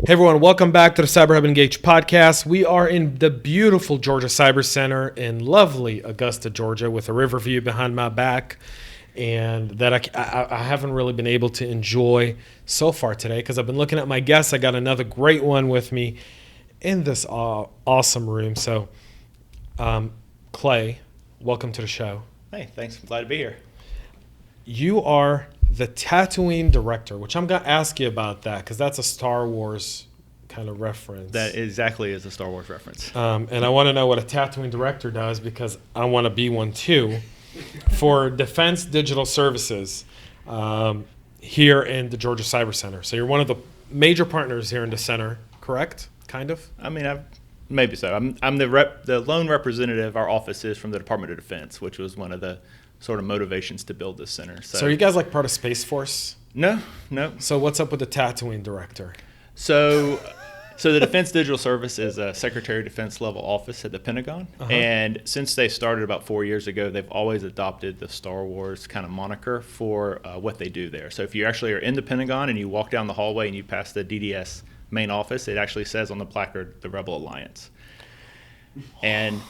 Hey everyone, welcome back to the CyberHub Engage podcast. We are in the beautiful Georgia Cyber Center in lovely Augusta, Georgia, with a river view behind my back, and that I haven't really been able to enjoy so far today because I've been looking at my guests. I got another great one with me in this awesome room. So, Clay, welcome to the show. Hey, thanks. I'm glad to be here. You are the Tatooine Director, which I'm going to ask you about that because that's a Star Wars kind of reference. That exactly is a Star Wars reference. And I want to know what a Tatooine Director does because I want to be one too for Defense Digital Services here in the Georgia Cyber Center. So you're one of the major partners here in the center, correct? Kind of? I mean, maybe so. I'm the lone representative our office is from the Department of Defense, which was one of the sort of motivations to build this center. So are you guys like part of Space Force? No. So what's up with the Tatooine Director? So the Defense Digital Service is a Secretary of Defense level office at the Pentagon. Uh-huh. And since they started about 4 years ago, they've always adopted the Star Wars kind of moniker for what they do there. So if you actually are in the Pentagon and you walk down the hallway and you pass the DDS main office, it actually says on the placard, the Rebel Alliance. And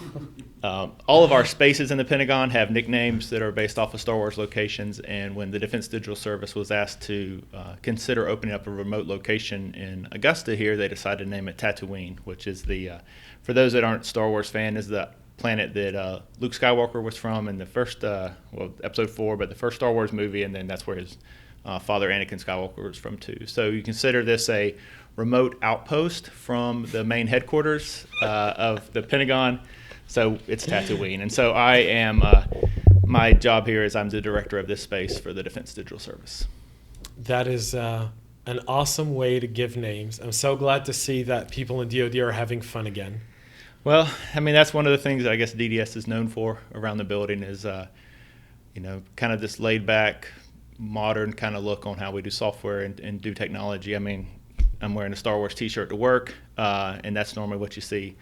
all of our spaces in the Pentagon have nicknames that are based off of Star Wars locations. And when the Defense Digital Service was asked to consider opening up a remote location in Augusta here, they decided to name it Tatooine, which is for those that aren't Star Wars fan, is the planet that Luke Skywalker was from in the first, episode 4, but the first Star Wars movie, and then that's where his father Anakin Skywalker was from too. So you consider this a remote outpost from the main headquarters of the Pentagon. So it's Tatooine. And so I am, my job here is I'm the director of this space for the Defense Digital Service. That is an awesome way to give names. I'm so glad to see that people in DoD are having fun again. Well, I mean, that's one of the things that I guess DDS is known for around the building is, kind of this laid back, modern kind of look on how we do software and do technology. I mean, I'm wearing a Star Wars t-shirt to work, and that's normally what you see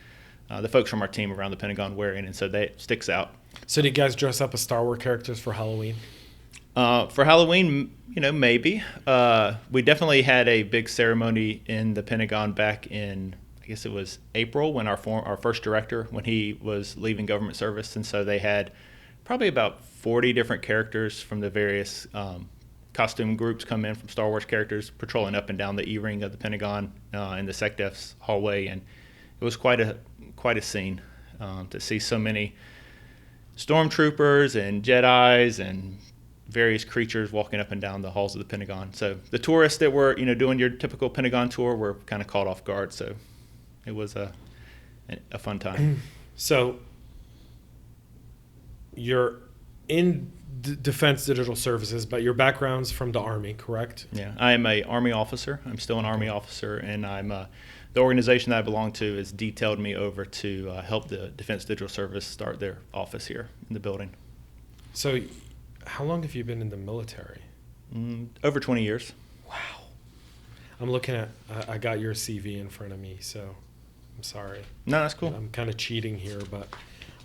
the folks from our team around the Pentagon wearing, and so that sticks out. So do you guys dress up as Star Wars characters for Halloween? For Halloween, maybe. We definitely had a big ceremony in the Pentagon back in, I guess it was April, when our first director, when he was leaving government service, and so they had probably about 40 different characters from the various costume groups come in from Star Wars characters patrolling up and down the E-ring of the Pentagon in the SecDef's hallway, and it was quite a scene to see so many stormtroopers and Jedis and various creatures walking up and down the halls of the Pentagon. So the tourists that were doing your typical Pentagon tour were kind of caught off guard. So it was a fun time. So you're in Defense Digital Services, but your background's from the Army, correct? Yeah, I am an Army officer. I'm still an Army officer, and I'm the organization that I belong to has detailed me over to help the Defense Digital Service start their office here in the building. So how long have you been in the military? Over 20 years. Wow. I'm looking at, I got your CV in front of me, so I'm sorry. No, that's cool. I'm kind of cheating here, but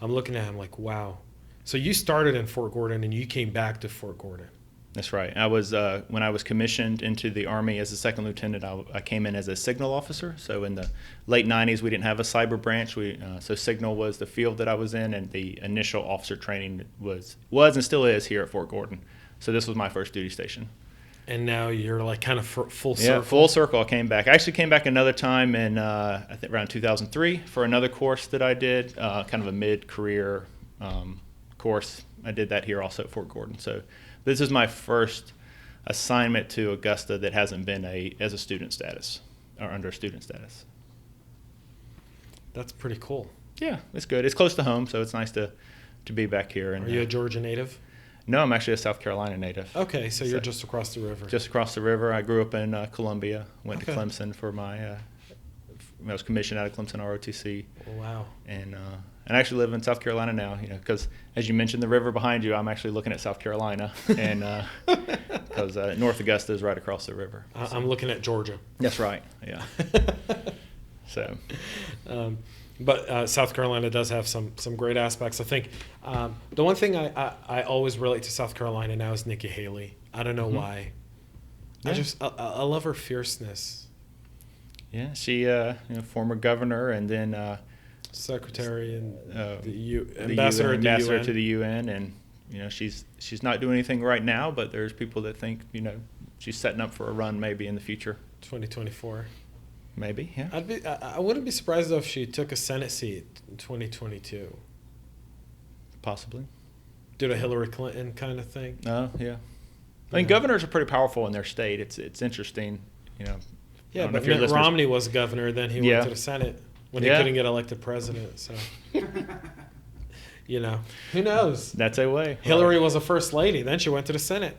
I'm looking at him like, wow. So you started in Fort Gordon and you came back to Fort Gordon. That's right. I was when I was commissioned into the Army as a second lieutenant, I came in as a signal officer. So in the late 90s, we didn't have a cyber branch. So signal was the field that I was in, and the initial officer training was and still is here at Fort Gordon. So this was my first duty station. And now you're like kind of full circle? Yeah, full circle. I came back. I actually came back another time in I think around 2003 for another course that I did, kind of a mid-career course. I did that here also at Fort Gordon. So this is my first assignment to Augusta that hasn't been as a student status or under student status. That's pretty cool. Yeah, it's good. It's close to home, so it's nice to be back here. And, are you a Georgia native? No, I'm actually a South Carolina native. Okay, so you're just across the river. Just across the river. I grew up in Columbia, went to Clemson for my I was commissioned out of Clemson ROTC. Oh, wow. And I actually live in South Carolina now, because as you mentioned, the river behind you, I'm actually looking at South Carolina, and because North Augusta is right across the river. So. I'm looking at Georgia. That's right, yeah. So, but South Carolina does have some great aspects. I think the one thing I always relate to South Carolina now is Nikki Haley. I don't know why. Yeah. I love her fierceness. Yeah, she former governor and then Secretary and the ambassador, ambassador to to the UN, and she's not doing anything right now, but there's people that think she's setting up for a run maybe in the future. 2024. Maybe, yeah. I wouldn't be surprised though if she took a Senate seat in 2022. Possibly. Did a Hillary Clinton kind of thing. Oh, yeah. I mean, governors are pretty powerful in their state. It's interesting, Yeah, but Mitt Romney was governor, then he went to the Senate when he couldn't get elected president. So, who knows? That's a way. Hillary was a first lady, then she went to the Senate.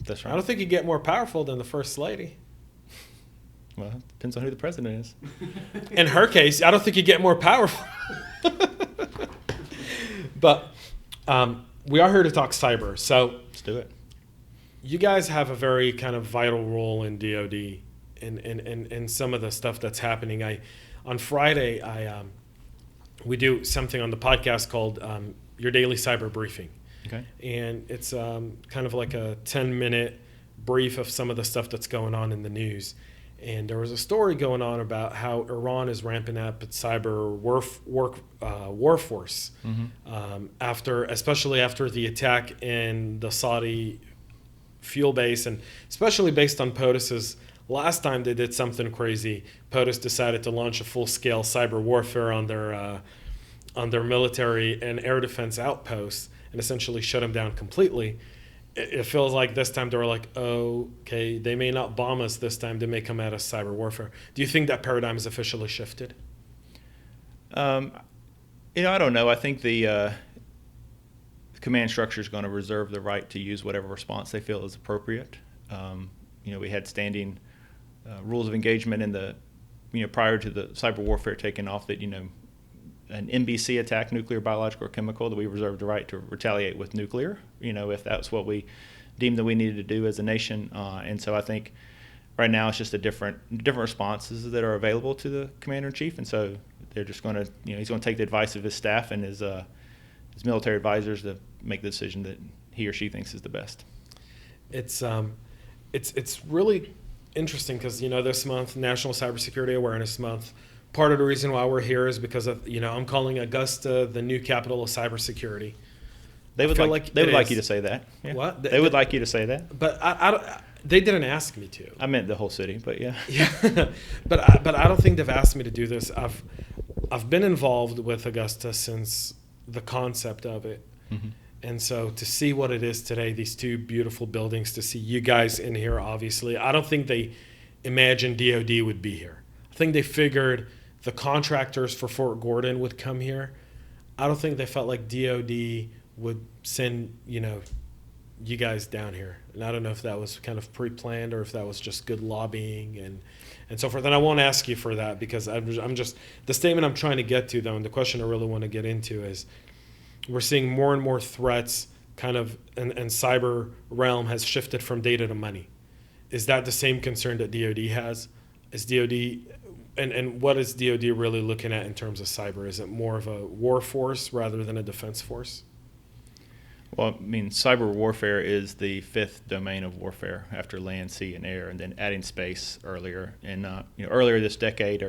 That's right. I don't think you get more powerful than the first lady. Well, it depends on who the president is. In her case, I don't think you get more powerful. But we are here to talk cyber. So let's do it. You guys have a very kind of vital role in DoD and some of the stuff that's happening. On Friday, we do something on the podcast called Your Daily Cyber Briefing. Okay. And it's kind of like a 10-minute brief of some of the stuff that's going on in the news. And there was a story going on about how Iran is ramping up its cyber warforce especially after the attack in the Saudi fuel base, and especially based on POTUS's last time they did something crazy. POTUS decided to launch a full-scale cyber warfare on their military and air defense outposts and essentially shut them down completely. It feels like this time they were like, oh, okay, they may not bomb us this time. They may come at us cyber warfare. Do you think that paradigm has officially shifted? I don't know. I think the command structure is going to reserve the right to use whatever response they feel is appropriate. We had standing rules of engagement in the, prior to the cyber warfare taking off that, an NBC attack, nuclear, biological, or chemical, that we reserved the right to retaliate with nuclear, if that's what we deemed that we needed to do as a nation. And so I think right now it's just a different responses that are available to the commander-in-chief. And so they're just going to, he's going to take the advice of his staff and his military advisors to make the decision that he or she thinks is the best. It's really interesting because, this month, National Cybersecurity Awareness Month, part of the reason why we're here is because of, I'm calling Augusta the new capital of cybersecurity. They would like you to say that. Yeah. What? They would like you to say that. But they didn't ask me to. I meant the whole city, but yeah. Yeah. But I don't think they've asked me to do this. I've been involved with Augusta since the concept of it. Mm-hmm. And so to see what it is today, these two beautiful buildings, to see you guys in here, obviously, I don't think they imagined DOD would be here. I think they figured the contractors for Fort Gordon would come here. I don't think they felt like DOD would send, you guys down here. And I don't know if that was kind of pre-planned or if that was just good lobbying and so forth. And I won't ask you for that because I'm just, the statement I'm trying to get to, though, and the question I really want to get into is, we're seeing more and more threats kind of, and cyber realm has shifted from data to money. Is that the same concern that DOD has? Is DOD, and what is DOD really looking at in terms of cyber? Is it more of a war force rather than a defense force? Well, I mean, cyber warfare is the fifth domain of warfare after land, sea, and air, and then adding space earlier. And earlier this decade,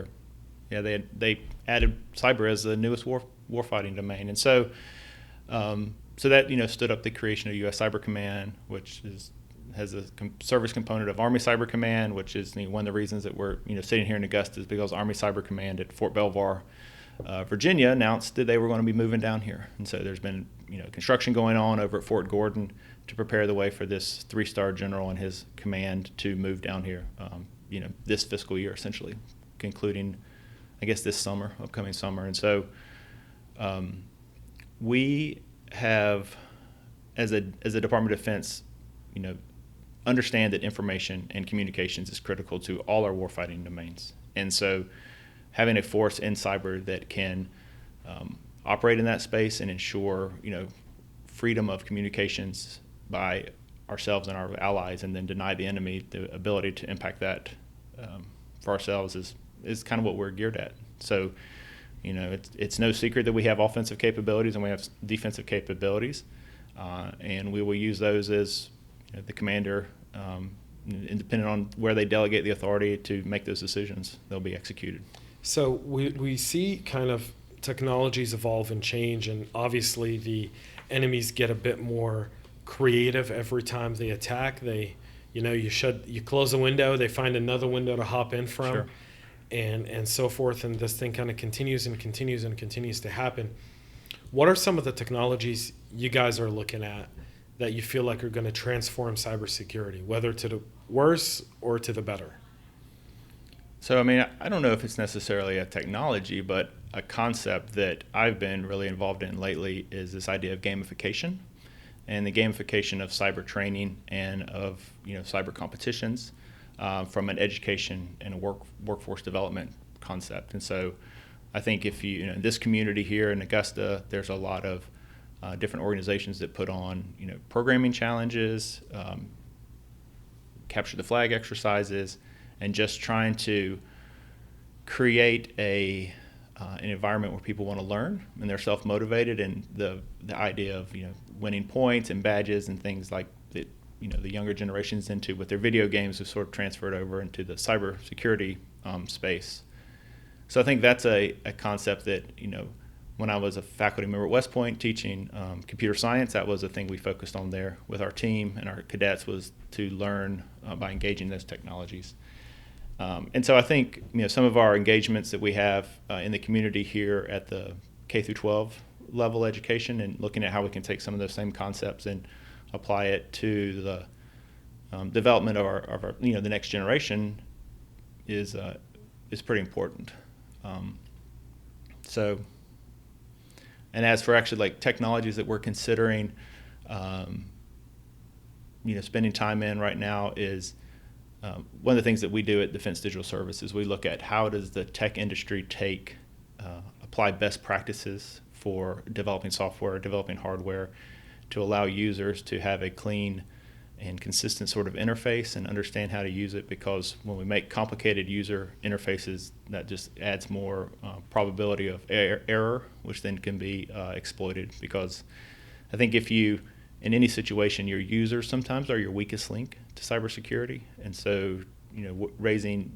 they added cyber as the newest warfighting domain. And so that stood up the creation of U.S. Cyber Command, which has a service component of Army Cyber Command, which is one of the reasons that we're sitting here in Augusta is because Army Cyber Command at Fort Belvoir, Virginia, announced that they were going to be moving down here. And so there's been construction going on over at Fort Gordon to prepare the way for this 3-star general and his command to move down here. This fiscal year, essentially, concluding, I guess, this upcoming summer. And so we have, as a Department of Defense, understand that information and communications is critical to all our warfighting domains. And so having a force in cyber that can operate in that space and ensure, freedom of communications by ourselves and our allies, and then deny the enemy the ability to impact that for ourselves is kind of what we're geared at. So, it's no secret that we have offensive capabilities and we have defensive capabilities, and we will use those as the commander and depending on where they delegate the authority to make those decisions, they'll be executed. So we see kind of technologies evolve and change, and obviously the enemies get a bit more creative every time they attack. You close a window, they find another window to hop in from. Sure. And so forth, and this thing kind of continues to happen. What are some of the technologies you guys are looking at that you feel like are going to transform cybersecurity, whether to the worse or to the better? So, I mean, I don't know if it's necessarily a technology, but a concept that I've been really involved in lately is this idea of gamification, and the gamification of cyber training and of cyber competitions from an education and a workforce development concept. And so, I think if in this community here in Augusta, there's a lot of different organizations that put on programming challenges, capture the flag exercises, and just trying to create an environment where people want to learn and they're self-motivated, and the idea of winning points and badges and things like that the younger generations into with their video games have sort of transferred over into the cybersecurity space. So I think that's a concept that when I was a faculty member at West Point teaching computer science, that was a thing we focused on there with our team and our cadets, was to learn by engaging those technologies. And so I think some of our engagements that we have in the community here at the K through 12 level education, and looking at how we can take some of those same concepts and apply it to the development of our the next generation is pretty important. So, and as for actually like technologies that we're considering, spending time in right now is one of the things that we do at Defense Digital Services. We look at how does the tech industry apply best practices for developing software, developing hardware, to allow users to have a clean and consistent sort of interface and understand how to use it, because when we make complicated user interfaces, that just adds more probability of error, which then can be exploited. Because I think if you, in any situation, your users sometimes are your weakest link to cybersecurity, and so raising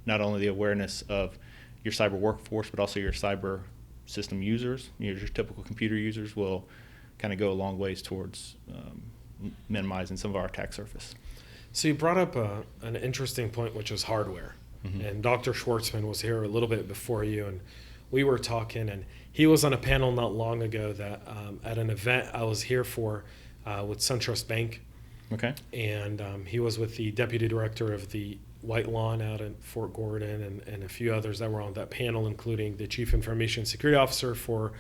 not only the awareness of your cyber workforce, but also your cyber system users, your typical computer users, will kind of go a long ways towards minimizing some of our attack surface. So you brought up an interesting point, which is hardware. Mm-hmm. And Dr. Schwartzman was here a little bit before you, and we were talking, and he was on a panel not long ago that at an event I was here for with SunTrust Bank. Okay. And he was with the deputy director of the White Lawn out in Fort Gordon, and a few others that were on that panel, including the chief information security officer for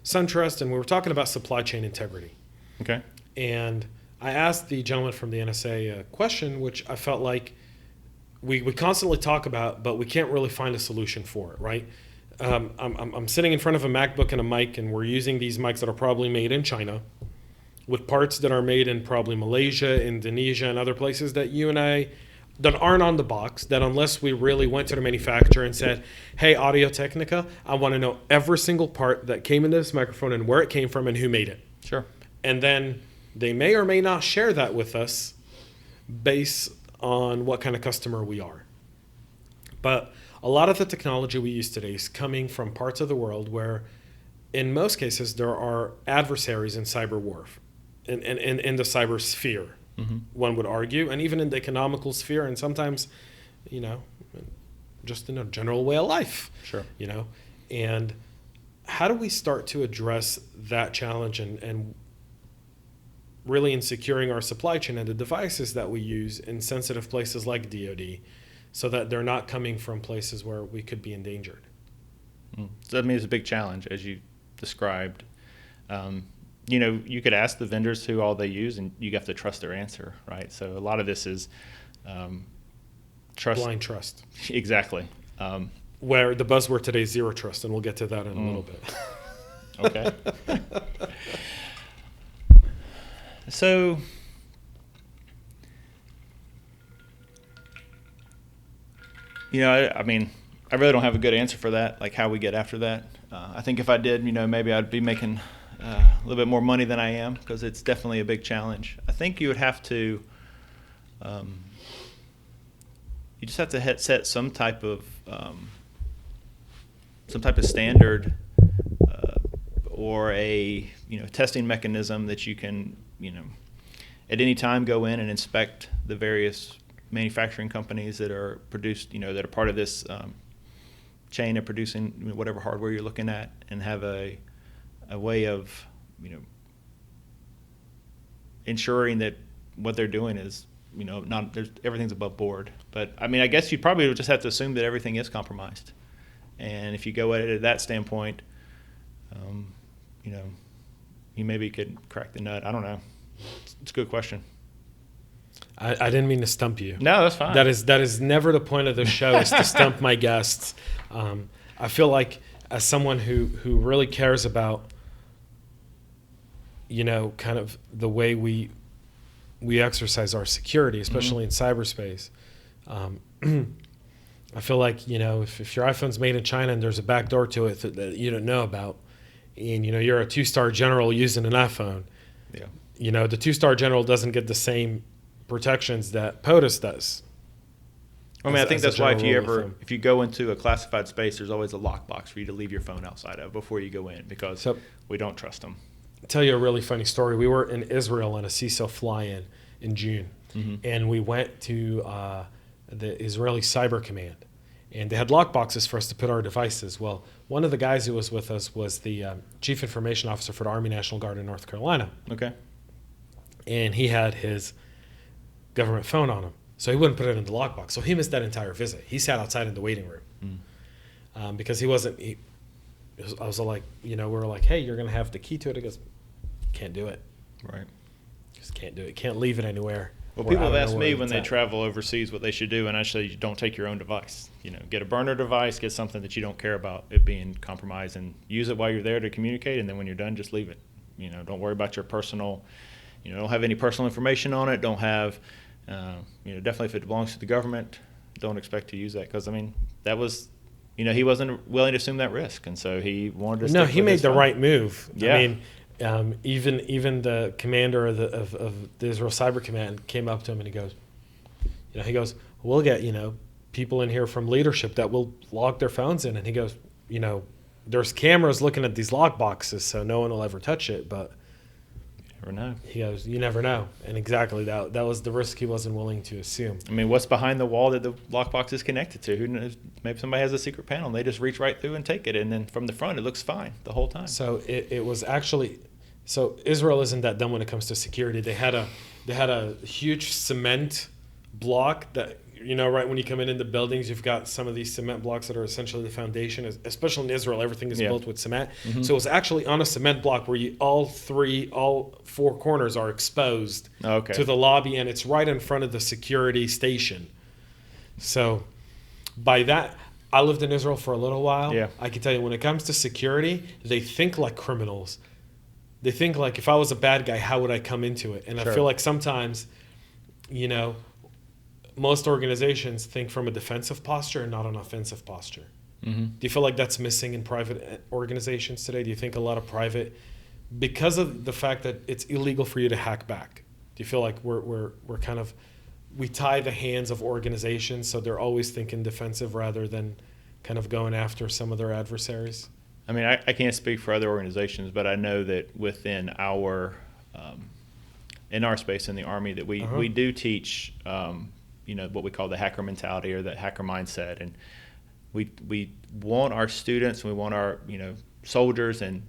SunTrust, and we were talking about supply chain integrity. Okay. And I asked the gentleman from the NSA a question, which I felt like we constantly talk about, but we can't really find a solution for it, right? I'm sitting in front of a MacBook and a mic, and we're using these mics that are probably made in China with parts that are made in probably Malaysia, Indonesia, and other places that you and I that aren't on the box, that unless we really went to the manufacturer and said, hey, Audio-Technica, I want to know every single part that came into this microphone and where it came from and who made it. Sure. And then they may or may not share that with us based on what kind of customer we are. But a lot of the technology we use today is coming from parts of the world where, in most cases, there are adversaries in cyber warfare, in the cyber sphere, mm-hmm. one would argue, and even in the economical sphere, and sometimes, just in a general way of life. Sure. And how do we start to address that challenge and really in securing our supply chain and the devices that we use in sensitive places like DoD, so that they're not coming from places where we could be endangered? So that means it's a big challenge, as you described. You could ask the vendors who all they use, and you have to trust their answer, right? So a lot of this is trust. Blind trust. Exactly. Where the buzzword today is zero trust, and we'll get to that in a little bit. Okay. So, I really don't have a good answer for that, like how we get after that. I think if I did, maybe I'd be making a little bit more money than I am, because it's definitely a big challenge. I think you would have to you just have to set some type of standard or a testing mechanism that you can at any time go in and inspect the various manufacturing companies that are produced that are part of this chain of producing whatever hardware you're looking at, and have a way of ensuring that what they're doing is not everything's above board. But I mean, I guess you probably would just have to assume that everything is compromised, and if you go at it at that standpoint, you maybe could crack the nut. I don't know. It's a good question. I didn't mean to stump you. No, that's fine. That is never the point of the show, is to stump my guests. I feel like, as someone who really cares about kind of the way we exercise our security, especially in cyberspace. I feel like, if your iPhone's made in China and there's a back door to it that you don't know about, and, you're a 2-star general using an iPhone, yeah. The 2-star general doesn't get the same protections that POTUS does. I mean, I think that's why if you go into a classified space, there's always a lockbox for you to leave your phone outside of before you go in, because we don't trust them. I'll tell you a really funny story. We were in Israel on a CISO fly-in in June, and we went to the Israeli Cyber Command, and they had lockboxes for us to put our devices. Well, one of the guys who was with us was the Chief Information Officer for the Army National Guard in North Carolina. Okay. And he had his government phone on him, so he wouldn't put it in the lockbox. So he missed that entire visit. He sat outside in the waiting room because he wasn't. I was like, we were like, hey, you're going to have the key to it. He goes, can't do it. Right. Just can't do it. Can't leave it anywhere. Well, people have asked me when they travel overseas what they should do, and I say, don't take your own device. Get a burner device, get something that you don't care about it being compromised, and use it while you're there to communicate, and then when you're done, just leave it. Don't worry about your personal, don't have any personal information on it. Don't have, definitely if it belongs to the government, don't expect to use that, because, I mean, that was, he wasn't willing to assume that risk, and so he wanted to. No, he made the right move. Yeah. I mean, even the commander of the Israel Cyber Command came up to him and he goes, we'll get people in here from leadership that will log their phones in, and he goes, there's cameras looking at these log boxes, so no one will ever touch it, but. You never know. He goes, you never know. And exactly that was the risk he wasn't willing to assume. I mean, what's behind the wall that the lockbox is connected to? Who knows? Maybe somebody has a secret panel and they just reach right through and take it. And then from the front, it looks fine the whole time. So it was actually, so Israel isn't that dumb when it comes to security. They had a huge cement block that, right when you come in the buildings, you've got some of these cement blocks that are essentially the foundation. Especially in Israel, everything is built with cement. Mm-hmm. So it was actually on a cement block where all 4 corners are exposed to the lobby, and it's right in front of the security station. So by that, I lived in Israel for a little while. Yeah. I can tell you, when it comes to security, they think like criminals. They think like, if I was a bad guy, how would I come into it? And I feel like sometimes, most organizations think from a defensive posture and not an offensive posture. Mm-hmm. Do you feel like that's missing in private organizations today? Do you think a lot of private, because of the fact that it's illegal for you to hack back, do you feel like we're kind of, we tie the hands of organizations so they're always thinking defensive rather than kind of going after some of their adversaries? I mean, I can't speak for other organizations, but I know that within our in our space in the Army that we do teach what we call the hacker mentality or the hacker mindset, and we want our students, we want our soldiers and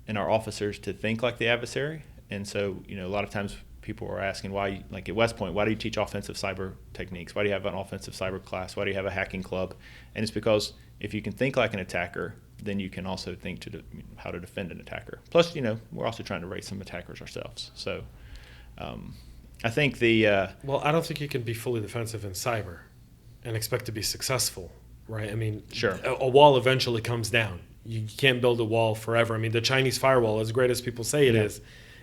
our officers to think like the adversary. And so a lot of times people are asking why, like at West Point, why do you teach offensive cyber techniques? Why do you have an offensive cyber class? Why do you have a hacking club? And it's because if you can think like an attacker, then you can also think how to defend an attacker. Plus, we're also trying to raise some attackers ourselves. So I think well, I don't think you can be fully defensive in cyber and expect to be successful, right? I mean, sure, a wall eventually comes down. You can't build a wall forever. I mean, the Chinese firewall, as great as people say it is,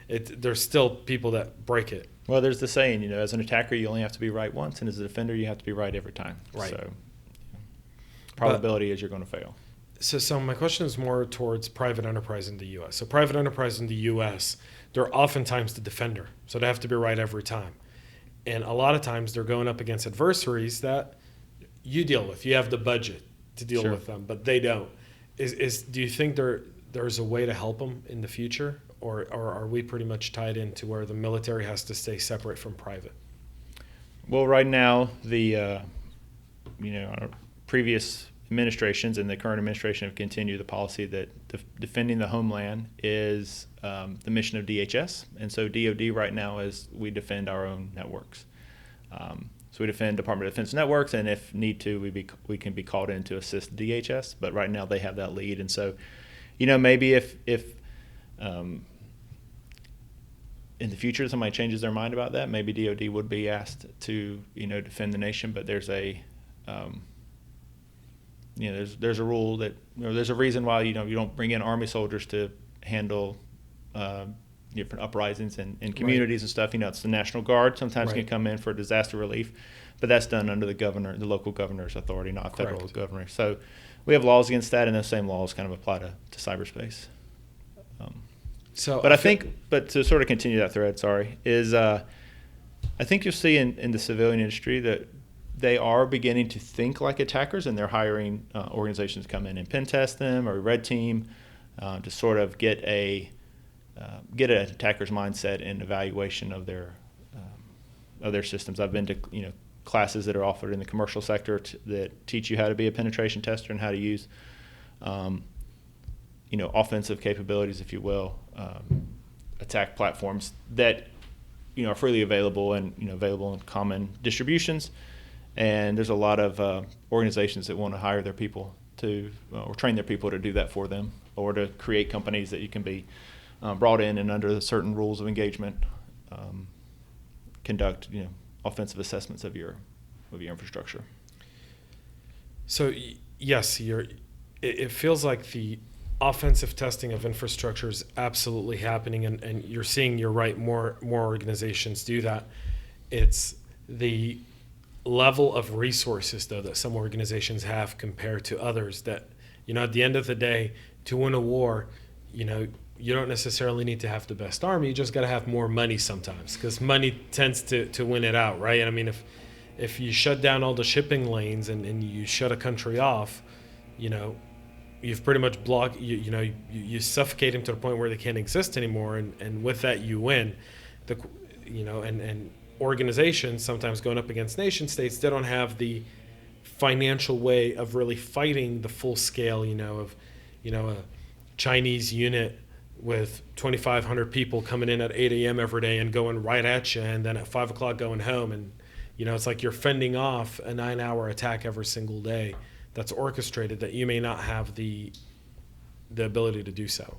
there's still people that break it. Well, there's the saying, as an attacker, you only have to be right once, and as a defender, you have to be right every time. Right. So probability is you're going to fail. So my question is more towards private enterprise in the U.S. So private enterprise in the U.S., they're oftentimes the defender, so they have to be right every time. And a lot of times they're going up against adversaries that you deal with. You have the budget to deal with them, but they don't. Do you think there's a way to help them in the future, or are we pretty much tied into where the military has to stay separate from private? Well, right now, our previous administrations and the current administration have continued the policy that defending the homeland is the mission of DHS. And so DoD right now is we defend our own networks. So we defend Department of Defense networks, and if need to, we can be called in to assist DHS. But right now they have that lead. And so, maybe if in the future somebody changes their mind about that, maybe DoD would be asked to defend the nation. But there's a there's a rule that there's a reason why you don't bring in Army soldiers to handle different uprisings in communities and stuff. It's the National Guard sometimes can come in for disaster relief, but that's done under the local governor's authority, not federal governor. So we have laws against that, and those same laws kind of apply to cyberspace. But to sort of continue that thread, I think you'll see in the civilian industry that they are beginning to think like attackers, and they're hiring organizations to come in and pen test them or red team to sort of get an attacker's mindset and evaluation of their systems. I've been to classes that are offered in the commercial sector that teach you how to be a penetration tester and how to use offensive capabilities, if you will, attack platforms that are freely available and available in common distributions. And there's a lot of organizations that want to hire their people to or train their people to do that for them, or to create companies that you can be brought in and under certain rules of engagement conduct offensive assessments of your infrastructure. So yes, it feels like the offensive testing of infrastructure is absolutely happening, and you're seeing, you're right, more organizations do that. It's the level of resources, though, that some organizations have compared to others that, at the end of the day, to win a war, you don't necessarily need to have the best army. You just got to have more money sometimes, because money tends to win it out, right? And I mean, if you shut down all the shipping lanes and you shut a country off, you've pretty much blocked, you suffocate them to the point where they can't exist anymore. And with that, you win. And organizations sometimes going up against nation states, they don't have the financial way of really fighting the full scale, of a Chinese unit with 2,500 people coming in at 8 a.m. every day and going right at you, and then at 5 o'clock going home. And it's like you're fending off a 9-hour attack every single day that's orchestrated, that you may not have the ability to do so.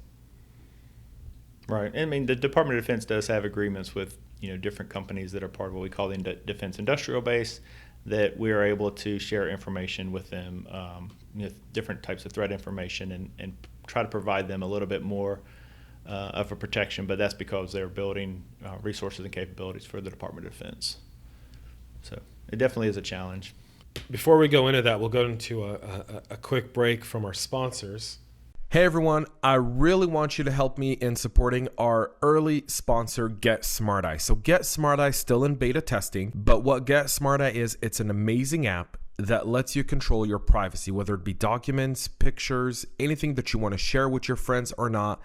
Right. I mean, the Department of Defense does have agreements with different companies that are part of what we call the defense industrial base, that we are able to share information with them, different types of threat information, and try to provide them a little bit more of a protection. But that's because they're building resources and capabilities for the Department of Defense. So it definitely is a challenge. Before we go into that, we'll go into a quick break from our sponsors. Hey everyone, I really want you to help me in supporting our early sponsor, Get Smart Eye. So Get Smart Eye is still in beta testing, but what Get Smart Eye is, it's an amazing app that lets you control your privacy, whether it be documents, pictures, anything that you want to share with your friends or not.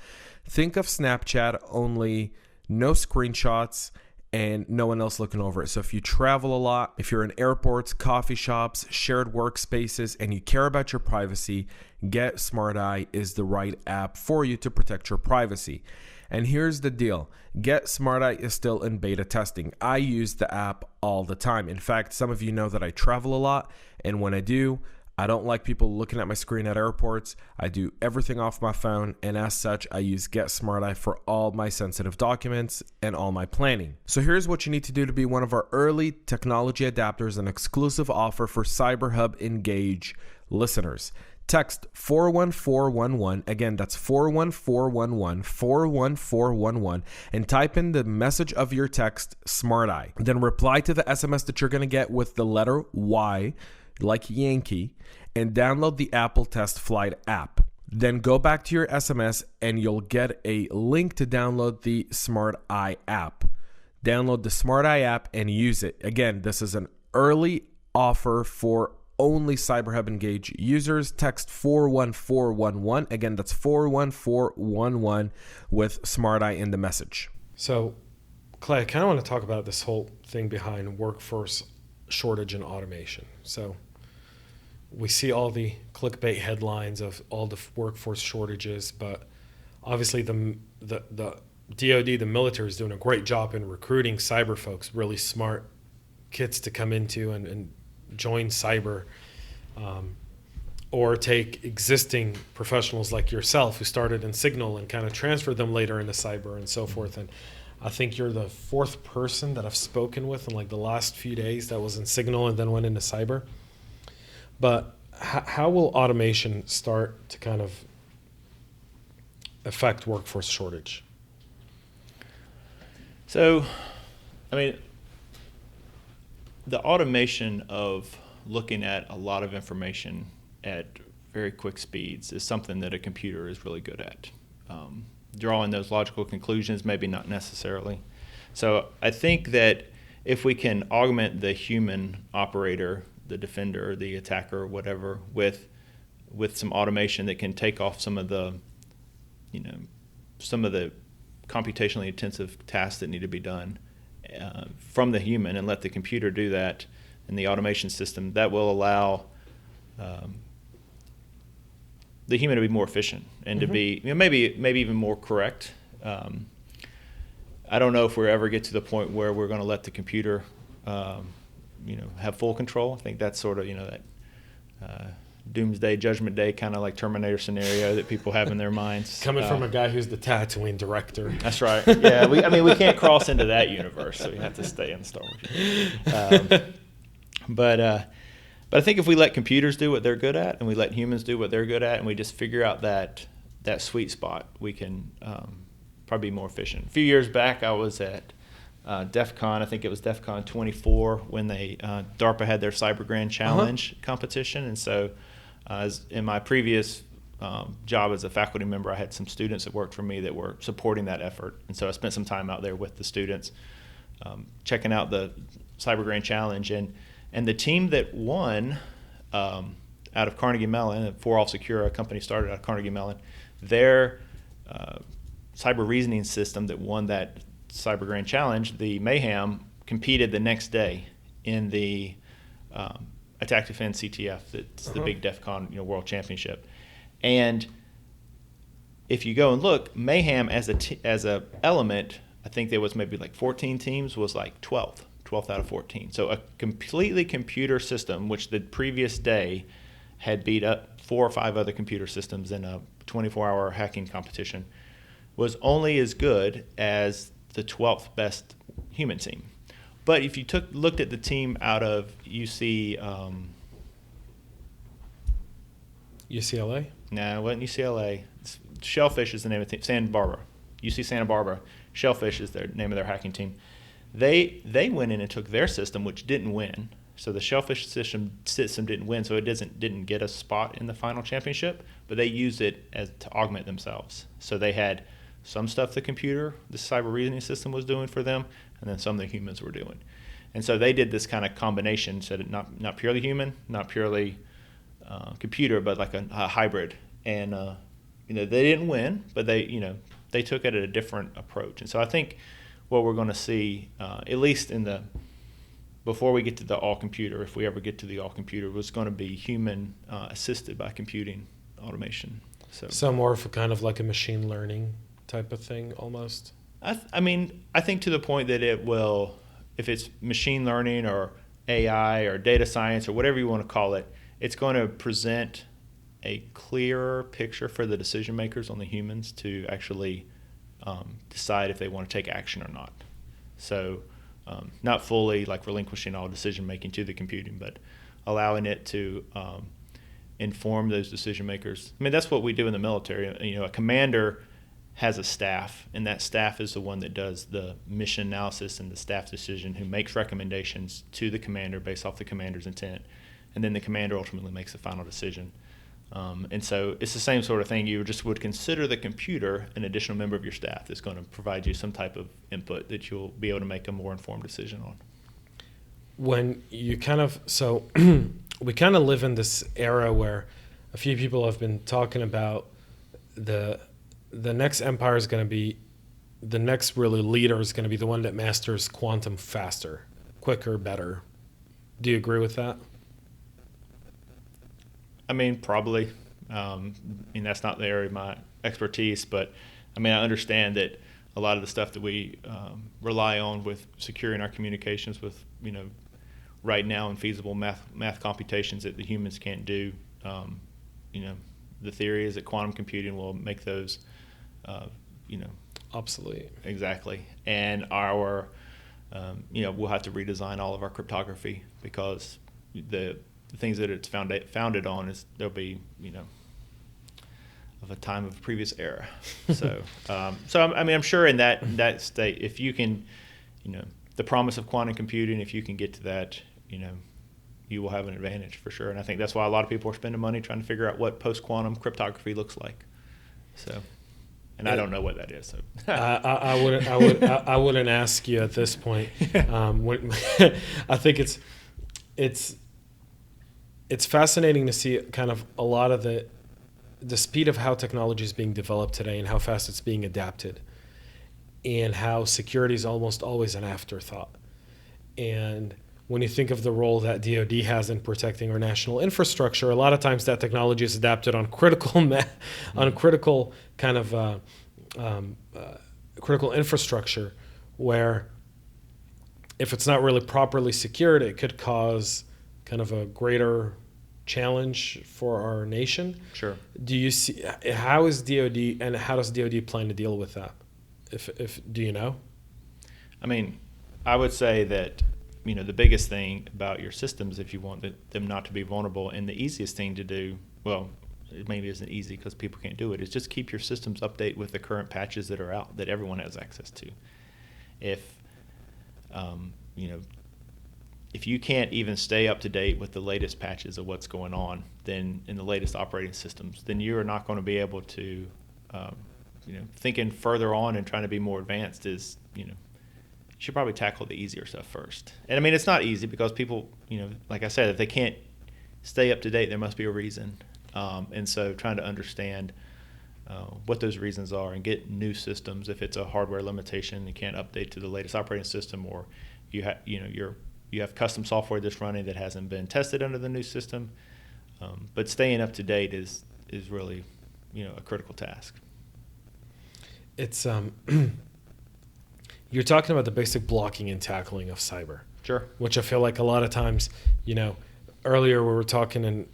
Think of Snapchat, only no screenshots and no one else looking over it. So if you travel a lot, if you're in airports, coffee shops, shared workspaces, and you care about your privacy, Get Smart Eye is the right app for you to protect your privacy. And here's the deal. Get Smart Eye is still in beta testing. I use the app all the time. In fact, some of you know that I travel a lot, and when I do, I don't like people looking at my screen at airports. I do everything off my phone, and as such, I use Get Smart Eye for all my sensitive documents and all my planning. So here's what you need to do to be one of our early technology adapters, an exclusive offer for CyberHub Engage listeners. Text 41411, again, that's 41411, 41411, and type in the message of your text, Smart Eye. Then reply to the SMS that you're going to get with the letter Y, like Yankee, and download the Apple Test Flight app. Then go back to your SMS and you'll get a link to download the Smart Eye app. Download the Smart Eye app and use it. Again, this is an early offer for only CyberHub Engage users. Text 41411. Again, that's 41411 with Smart Eye in the message. So, Clay, I kind of want to talk about this whole thing behind workforce shortage and automation. So we see all the clickbait headlines of all the workforce shortages, but obviously the DoD, the military, is doing a great job in recruiting cyber folks, really smart kids to come into and join cyber, or take existing professionals like yourself who started in Signal and kind of transferred them later into cyber and so forth. And I think you're the fourth person that I've spoken with in like the last few days that was in Signal and then went into cyber. But how will automation start to kind of affect workforce shortage? So, I mean, the automation of looking at a lot of information at very quick speeds is something that a computer is really good at. Drawing those logical conclusions, maybe not necessarily. So I think that if we can augment the human operator, the defender, the attacker, whatever, with some automation that can take off some of the computationally intensive tasks that need to be done from the human, and let the computer do that in the automation system, that will allow the human to be more efficient and to be maybe even more correct. I don't know if we'll ever get to the point where we're going to let the computer have full control. I think that's sort of that doomsday, judgment day kind of like Terminator scenario that people have in their minds. Coming from a guy who's the Tatooine Director. That's right. Yeah, we can't cross into that universe, so we have to stay in the Star Wars. But I think if we let computers do what they're good at, and we let humans do what they're good at, and we just figure out that sweet spot, we can probably be more efficient. A few years back, I was at DEF CON. I think it was DEF CON 24 when DARPA had their Cyber Grand Challenge competition. And so as in my previous job as a faculty member, I had some students that worked for me that were supporting that effort. And so I spent some time out there with the students checking out the Cyber Grand Challenge. And the team that won out of Carnegie Mellon, 4All Secure, a company started out of Carnegie Mellon, their cyber reasoning system that won that Cyber Grand Challenge, the Mayhem, competed the next day in the Attack Defend CTF, that's the big DEF CON World Championship. And if you go and look, Mayhem as a element, I think there was maybe like 14 teams, was like 12th out of 14. So a completely computer system, which the previous day had beat up 4 or 5 other computer systems in a 24-hour hacking competition, was only as good as the 12th best human team. But if you looked at the team out of UCLA? No, it wasn't UCLA. Shellfish is the name of the team. Santa Barbara. UC Santa Barbara. Shellfish is the name of their hacking team. They went in and took their system, which didn't win. So the Shellfish system didn't win, so it didn't get a spot in the final championship, but they used it to augment themselves. So they had some stuff the cyber reasoning system was doing for them, and then some the humans were doing. And so they did this kind of combination, so that not purely human, not purely computer, but like a hybrid. And they didn't win, but they took it at a different approach. And so I think what we're going to see, at least before we get to the all computer, if we ever get to the all computer, was going to be human assisted by computing automation. So more of a kind of like a machine learning type of thing almost. I think to the point that it will, if it's machine learning or AI or data science or whatever you want to call it, it's going to present a clearer picture for the decision makers on the humans to actually decide if they want to take action or not. So not fully like relinquishing all decision making to the computing, but allowing it to inform those decision makers. I mean, that's what we do in the military. A commander has a staff, and that staff is the one that does the mission analysis and the staff decision, who makes recommendations to the commander based off the commander's intent, and then the commander ultimately makes the final decision And so it's the same sort of thing. You just would consider the computer an additional member of your staff that's going to provide you some type of input that you'll be able to make a more informed decision on. When you we kind of live in this era where a few people have been talking about the next empire is going to be, the next really leader is going to be the one that masters quantum faster, quicker, better. Do you agree with that? I mean, probably. That's not the area of my expertise, but I understand that a lot of the stuff that we rely on with securing our communications with, right now infeasible math computations that the humans can't do. The theory is that quantum computing will make those, obsolete. Exactly. And our, we'll have to redesign all of our cryptography because the things that it's founded on is there'll be, of a time of previous era. So, I'm sure in that state, if you can, the promise of quantum computing, if you can get to that, you will have an advantage for sure. And I think that's why a lot of people are spending money trying to figure out what post-quantum cryptography looks like. So, and I don't know what that is. So I wouldn't ask you at this point. I think it's fascinating to see kind of a lot of the speed of how technology is being developed today and how fast it's being adapted, and how security is almost always an afterthought. And when you think of the role that DoD has in protecting our national infrastructure, a lot of times that technology is adapted on critical kind of critical infrastructure, where if it's not really properly secured, it could cause kind of a greater challenge for our nation. Sure. Do you see how does DoD plan to deal with that? If do you know? I would say that the biggest thing about your systems, if you want them not to be vulnerable, and the easiest thing to do, well, it maybe isn't easy because people can't do it, is just keep your systems update with the current patches that are out that everyone has access to. If if you can't even stay up to date with the latest patches of what's going on, then in the latest operating systems, then you are not going to be able to, thinking further on and trying to be more advanced is, you should probably tackle the easier stuff first. And it's not easy because people, like I said, if they can't stay up to date, there must be a reason. And so trying to understand what those reasons are and get new systems. If it's a hardware limitation, you can't update to the latest operating system, or you have custom software that's running that hasn't been tested under the new system. But staying up to date is really, a critical task. It's you're talking about the basic blocking and tackling of cyber. Sure. Which I feel like a lot of times, earlier we were talking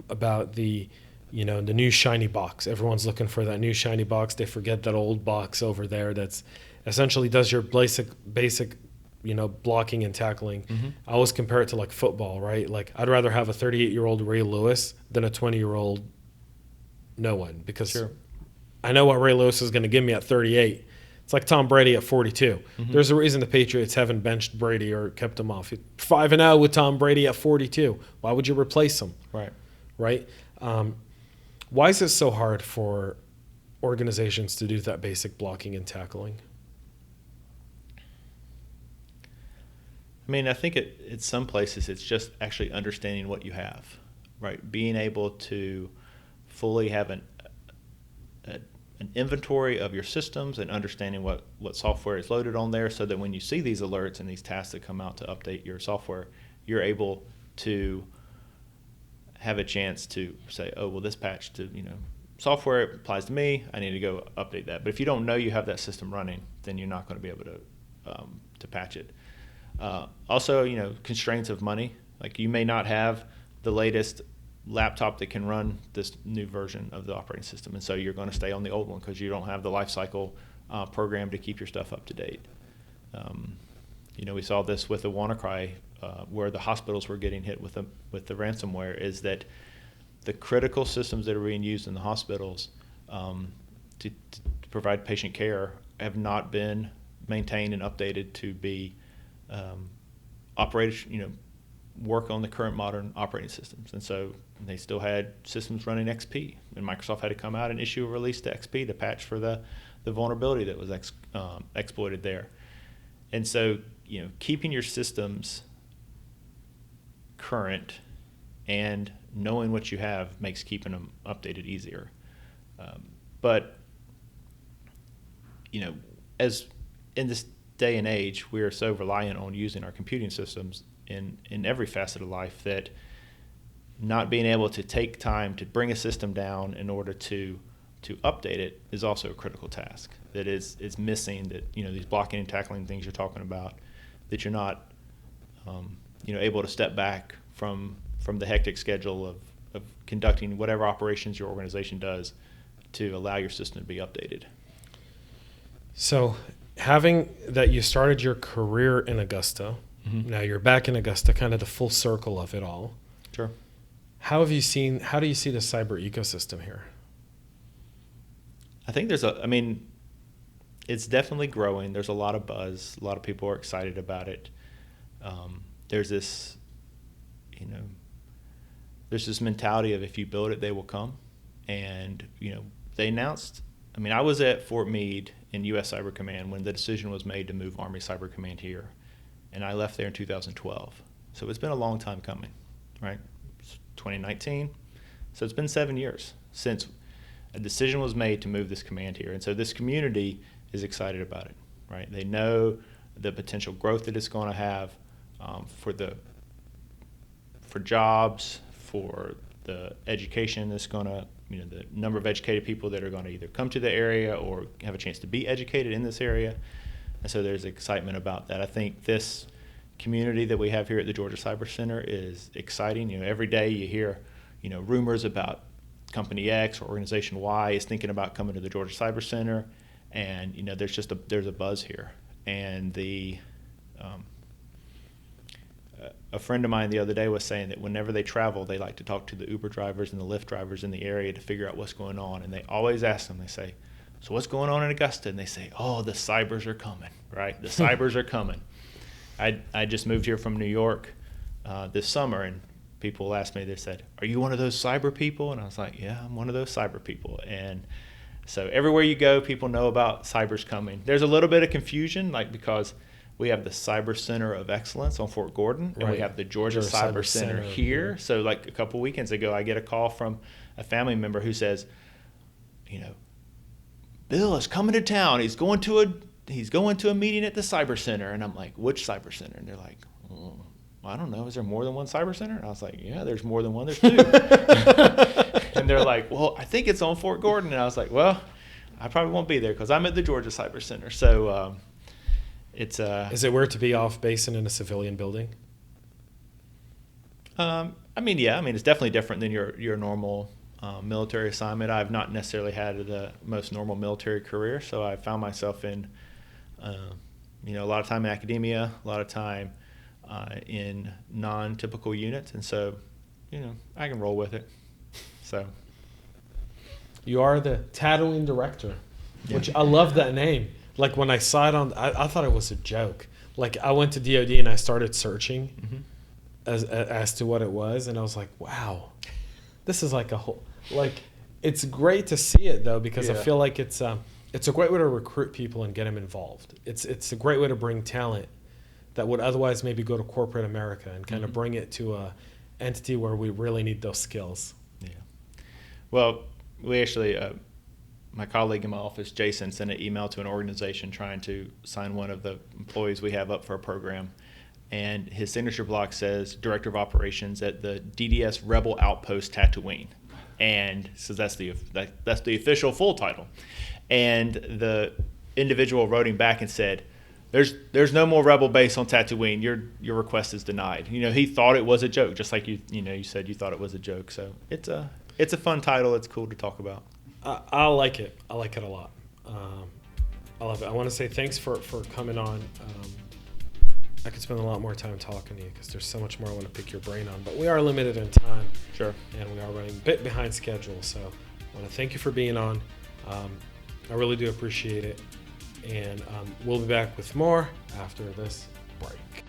about the new shiny box. Everyone's looking for that new shiny box. They forget that old box over there that's essentially does your basic blocking and tackling. Mm-hmm. I always compare it to like football, right? Like I'd rather have a 38-year-old Ray Lewis than a 20-year-old no one, because sure. I know what Ray Lewis is going to give me at 38. It's like Tom Brady at 42. Mm-hmm. There's a reason the Patriots haven't benched Brady or kept him off. 5-0 with Tom Brady at 42. Why would you replace him? Right? Why is it so hard for organizations to do that basic blocking and tackling? I think at some places it's just actually understanding what you have, right? Being able to fully have an inventory of your systems and understanding what software is loaded on there, so that when you see these alerts and these tasks that come out to update your software, you're able to have a chance to say, oh, well, this patch to software applies to me, I need to go update that. But if you don't know you have that system running, then you're not going to be able to patch it. Also, constraints of money. Like you may not have the latest laptop that can run this new version of the operating system, and so you're going to stay on the old one because you don't have the lifecycle program to keep your stuff up to date. We saw this with the WannaCry, where the hospitals were getting hit with the ransomware, is that the critical systems that are being used in the hospitals to provide patient care have not been maintained and updated to be operated, work on the current modern operating systems. And so they still had systems running XP, and Microsoft had to come out and issue a release to XP to patch for the vulnerability that was exploited there. And so, keeping your systems current and knowing what you have makes keeping them updated easier. But as in this day and age, we are so reliant on using our computing systems in every facet of life that not being able to take time to bring a system down in order to update it is also a critical task. That is missing, that these blocking and tackling things you're talking about, that you're not able to step back from the hectic schedule of conducting whatever operations your organization does to allow your system to be updated. So having that, you started your career in Augusta, now you're back in Augusta, kind of the full circle of it all. Sure. How do you see the cyber ecosystem here? I think it's definitely growing. There's a lot of buzz. A lot of people are excited about it. There's this mentality of if you build it, they will come. And, they announced, I was at Fort Meade in U.S. Cyber Command when the decision was made to move Army Cyber Command here. And I left there in 2012. So it's been a long time coming, right? It's 2019. So it's been 7 years since a decision was made to move this command here. And so this community is excited about it, right? They know the potential growth that it's going to have for jobs, for the education that's going to, the number of educated people that are going to either come to the area or have a chance to be educated in this area. And so there's excitement about that. I think this community that we have here at the Georgia Cyber Center is exciting. Every day you hear, rumors about company X or organization Y is thinking about coming to the Georgia Cyber Center, and there's a buzz here. And a friend of mine the other day was saying that whenever they travel, they like to talk to the Uber drivers and the Lyft drivers in the area to figure out what's going on. And they always ask them, they say, so what's going on in Augusta? And they say, oh, the cybers are coming, right? The cybers are coming. I just moved here from New York this summer, and people asked me, they said, are you one of those cyber people? And I was like, yeah, I'm one of those cyber people. And so everywhere you go, people know about cybers coming. There's a little bit of confusion, because we have the Cyber Center of Excellence on Fort Gordon, and we have the Georgia Cyber Center here. So a couple weekends ago, I get a call from a family member who says, Bill is coming to town. He's going to a meeting at the Cyber Center. And I'm like, which Cyber Center? And they're like, I don't know. Is there more than one Cyber Center? And I was like, yeah, there's more than one. There's two. And they're like, well, I think it's on Fort Gordon. And I was like, well, I probably won't be there because I'm at the Georgia Cyber Center. So it's Is it weird to be off base and in a civilian building? Yeah. It's definitely different than your normal military assignment. I've not necessarily had the most normal military career, so I found myself in, a lot of time in academia, a lot of time in non-typical units, and so, I can roll with it. So, you are the Tatooine Director, which I love that name. Like when I saw it I thought it was a joke. Like I went to DoD and I started searching as to what it was, and I was like, wow, this is like a whole. Like, it's great to see it though, because I feel like it's a great way to recruit people and get them involved. It's a great way to bring talent that would otherwise maybe go to corporate America and kind of bring it to a entity where we really need those skills. Yeah. Well, we actually, my colleague in my office, Jason, sent an email to an organization trying to sign one of the employees we have up for a program. And his signature block says Director of Operations at the DDS Rebel Outpost Tatooine. And so that's the official full title. And the individual wrote him back and said, there's no more Rebel base on Tatooine. Your request is denied. He thought it was a joke, just like you said you thought it was a joke. So it's a fun title. It's cool to talk about. I like it. I like it a lot. I love it. I want to say thanks for coming on. I could spend a lot more time talking to you because there's so much more I want to pick your brain on, but we are limited in time. Sure. And we are running a bit behind schedule. So I want to thank you for being on. I really do appreciate it. And we'll be back with more after this break.